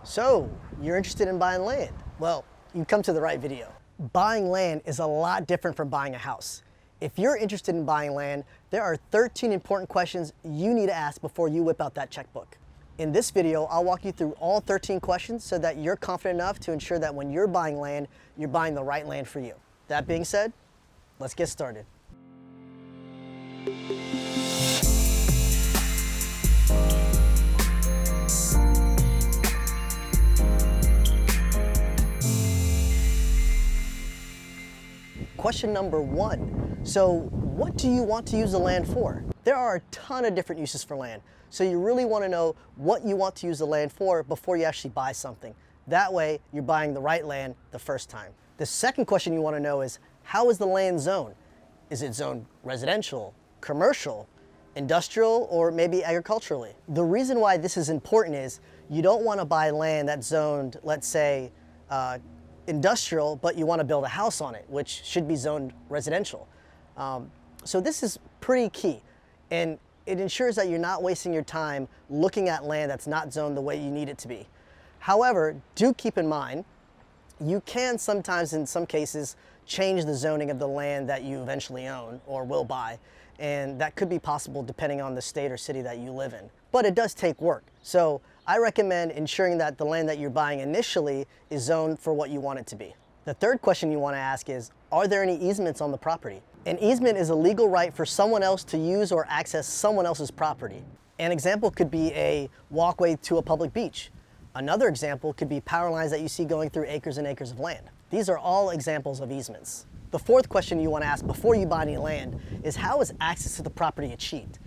So, you're interested in buying land? Well, you come to the right video. Buying land is a lot different from buying a house. If you're interested in buying land, there are 13 important questions you need to ask before you whip out that checkbook. In this video, I'll walk you through all 13 questions so that you're confident enough to ensure that when you're buying land, you're buying the right land for you. That being said, let's get started. Question number one. So what do you want to use the land for? There are a ton of different uses for land. So you really want to know what you want to use the land for before you actually buy something. That way you're buying the right land the first time. The second question you want to know is, how is the land zoned? Is it zoned residential, commercial, industrial, or maybe agriculturally? The reason why this is important is you don't want to buy land that's zoned, let's say, industrial, but you want to build a house on it, which should be zoned residential. So this is pretty key, and it ensures that you're not wasting your time looking at land that's not zoned the way you need it to be. However, do keep in mind, you can sometimes, in some cases, change the zoning of the land that you eventually own or will buy, and that could be possible depending on the state or city that you live in. But it does take work. So I recommend ensuring that the land that you're buying initially is zoned for what you want it to be. The third question you want to ask is, are there any easements on the property? An easement is a legal right for someone else to use or access someone else's property. An example could be a walkway to a public beach. Another example could be power lines that you see going through acres and acres of land. These are all examples of easements. The fourth question you want to ask before you buy any land is, how is access to the property achieved?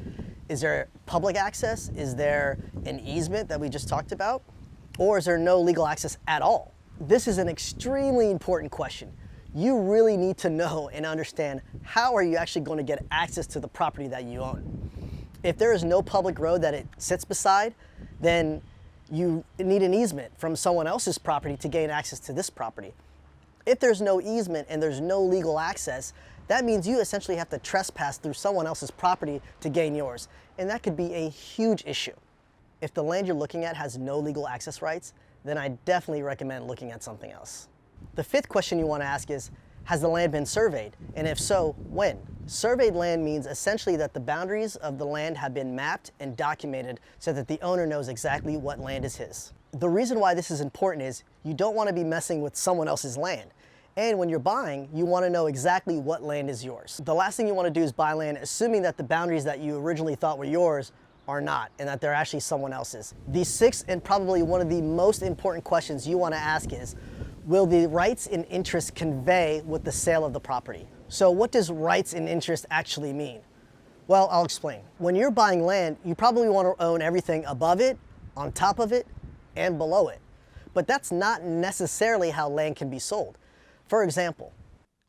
Is there public access? Is there an easement that we just talked about? Or is there no legal access at all? This is an extremely important question. You really need to know and understand, how are you actually going to get access to the property that you own? If there is no public road that it sits beside, then you need an easement from someone else's property to gain access to this property. If there's no easement and there's no legal access, that means you essentially have to trespass through someone else's property to gain yours. And that could be a huge issue. If the land you're looking at has no legal access rights, then I definitely recommend looking at something else. The fifth question you want to ask is, has the land been surveyed? And if so, when? Surveyed land means essentially that the boundaries of the land have been mapped and documented so that the owner knows exactly what land is his. The reason why this is important is you don't want to be messing with someone else's land. And when you're buying, you want to know exactly what land is yours. The last thing you want to do is buy land assuming that the boundaries that you originally thought were yours are not, and that they're actually someone else's. The sixth, and probably one of the most important questions you want to ask is, will the rights and interests convey with the sale of the property? So what does rights and interest actually mean? Well, I'll explain. When you're buying land, you probably want to own everything above it, on top of it, and below it. But that's not necessarily how land can be sold. For example,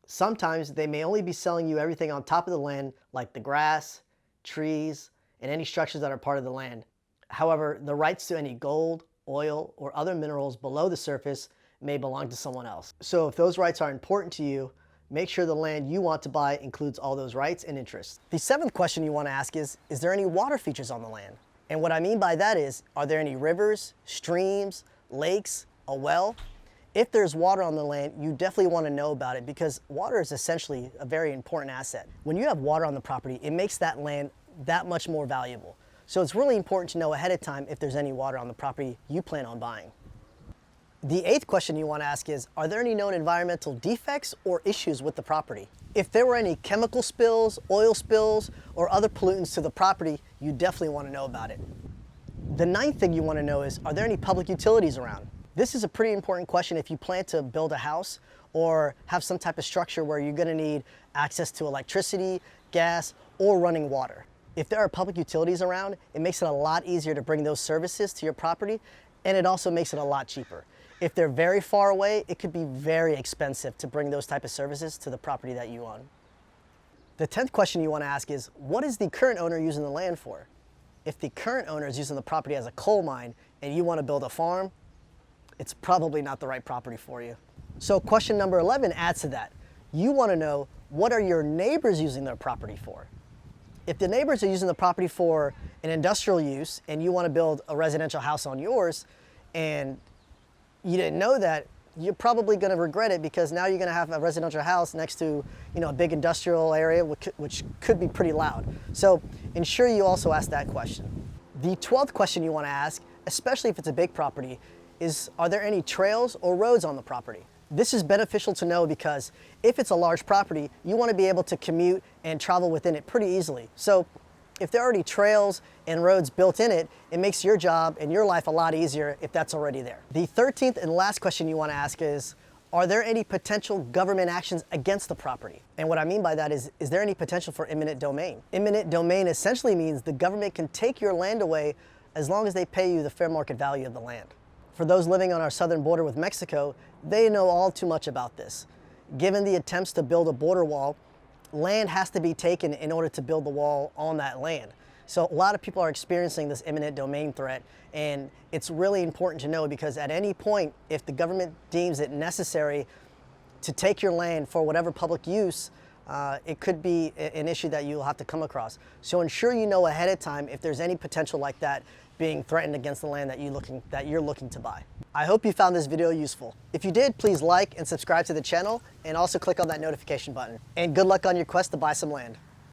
sometimes they may only be selling you everything on top of the land, like the grass, trees, and any structures that are part of the land. However, the rights to any gold, oil, or other minerals below the surface may belong to someone else. So if those rights are important to you, make sure the land you want to buy includes all those rights and interests. The seventh question you want to ask is there any water features on the land? And what I mean by that is, are there any rivers, streams, lakes, a well? If there's water on the land, you definitely want to know about it, because water is essentially a very important asset. When you have water on the property, it makes that land that much more valuable. So it's really important to know ahead of time if there's any water on the property you plan on buying. The eighth question you want to ask is, are there any known environmental defects or issues with the property? If there were any chemical spills, oil spills, or other pollutants to the property, you definitely want to know about it. The ninth thing you want to know is, are there any public utilities around? This is a pretty important question if you plan to build a house or have some type of structure where you're going to need access to electricity, gas, or running water. If there are public utilities around, it makes it a lot easier to bring those services to your property, and it also makes it a lot cheaper. If they're very far away, it could be very expensive to bring those type of services to the property that you own. The 10th question you want to ask is, what is the current owner using the land for? If the current owner is using the property as a coal mine and you want to build a farm, it's probably not the right property for you. So question number 11 adds to that. You want to know, what are your neighbors using their property for? If the neighbors are using the property for an industrial use and you want to build a residential house on yours, and you didn't know that, you're probably going to regret it, because now you're going to have a residential house next to, a big industrial area, which could be pretty loud. So ensure you also ask that question. The 12th question you want to ask, especially if it's a big property, is are there any trails or roads on the property? This is beneficial to know because if it's a large property, you want to be able to commute and travel within it pretty easily. So if there are already trails and roads built in it, it makes your job and your life a lot easier if that's already there. The 13th and last question you want to ask is, are there any potential government actions against the property? And what I mean by that is there any potential for eminent domain? Eminent domain essentially means the government can take your land away as long as they pay you the fair market value of the land. For those living on our southern border with Mexico, they know all too much about this. Given the attempts to build a border wall, land has to be taken in order to build the wall on that land. So a lot of people are experiencing this eminent domain threat, and it's really important to know, because at any point, if the government deems it necessary to take your land for whatever public use, it could be an issue that you'll have to come across. So ensure you know ahead of time if there's any potential like that being threatened against the land that you're looking to buy. I hope you found this video useful. If you did, please like and subscribe to the channel, and also click on that notification button. And good luck on your quest to buy some land.